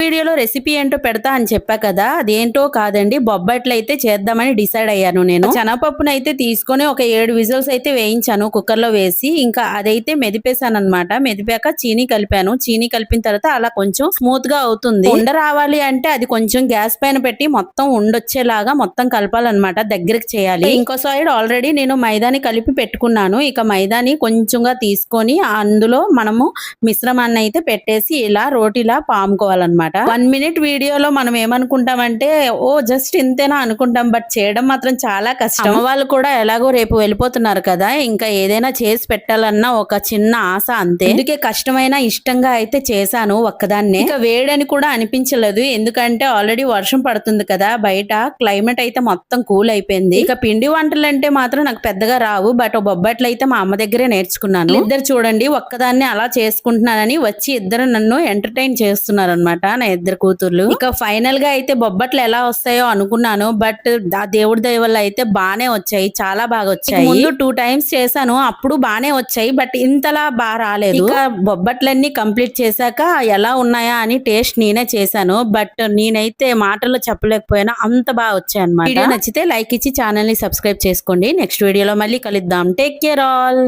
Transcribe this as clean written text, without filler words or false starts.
వీడియోలో రెసిపీ ఏంటో పెడతా అని చెప్పా కదా, అదేంటో కాదండి, బొబ్బట్లు అయితే చేద్దామని డిసైడ్ అయ్యాను. నేను శనగపప్పును అయితే తీసుకొని ఒక 7 విజిల్స్ అయితే వేయించాను కుక్కర్ లో వేసి. ఇంకా అదైతే మెదిపేశాను అనమాట. మెదిపాక చీనీ కలిపాను. చీనీ కలిపిన తర్వాత అలా కొంచెం స్మూత్ గా అవుతుంది. ఉండ రావాలి అంటే అది కొంచెం గ్యాస్ పైన పెట్టి మొత్తం ఉండొచ్చేలాగా మొత్తం కలపాలన్నమాట, దగ్గరికి చేయాలి. ఇంకో సైడ్ ఆల్రెడీ నేను మైదాని కలిపి పెట్టుకున్నాను. ఇక మైదాని కొంచెంగా తీసుకొని అందులో మనము మిశ్రమాన్ని అయితే పెట్టేసి ఇలా రోటిలా పాముకోవాలన్నమాట. 1 మినిట్ వీడియోలో మనం ఏమనుకుంటామంటే ఓ జస్ట్ ఇంతేనా అనుకుంటాం, బట్ చేయడం మాత్రం చాలా కష్టం. వాళ్ళు కూడా ఎలాగో రేపు వెళ్ళిపోతున్నారు కదా, ఇంకా ఏదైనా చేసి పెట్టాలన్న ఒక చిన్న ఆశ అంతే. అందుకే కష్టమైన ఇష్టంగా అయితే చేశాను ఒక్కదాన్నే. ఇంకా వేడని కూడా అనిపించలేదు, ఎందుకంటే ఆల్రెడీ వర్షం పడుతుంది కదా బయట. క్లైమేట్ అయితే మొత్తం కూల్ అయిపోయింది. ఇక పిండి వంటలు అంటే మాత్రం నాకు పెద్దగా రావు, బట్ బొబ్బట్లు అయితే మా అమ్మ దగ్గరే నేర్చుకున్నాను. ఇద్దరు చూడండి ఒక్కదాన్ని అలా చేసుకుంటున్నానని వచ్చి ఇద్దరు నన్ను ఎంటర్టైన్ చేస్తున్నారు అనమాట, నా ఇద్దరు కూతుర్లు. ఇక ఫైనల్ గా అయితే బొబ్బట్లు ఎలా వస్తాయో అనుకున్నాను, బట్ ఆ దేవుడి దయ వల్ల అయితే బానే వచ్చాయి, చాలా బాగా వచ్చాయి. ముందు 2 టైమ్స్ చేశాను, అప్పుడు బానే వచ్చాయి, బట్ ఇంతలా బాగా రాలేదు. ఇక బొబ్బట్లన్నీ కంప్లీట్ చేశాక ఎలా ఉన్నాయా అని టేస్ట్ నేనే చేశాను, బట్ నేనైతే మాటల్లో చెప్పలేకపోయినా అంత బాగా వచ్చాయి అన్నమాట. వీడియో నచ్చితే లైక్ ఇచ్చి ఛానల్ ని సబ్స్క్రైబ్ చేసుకోండి. నెక్స్ట్ వీడియోలో మళ్ళీ కలుద్దాం. Take care all.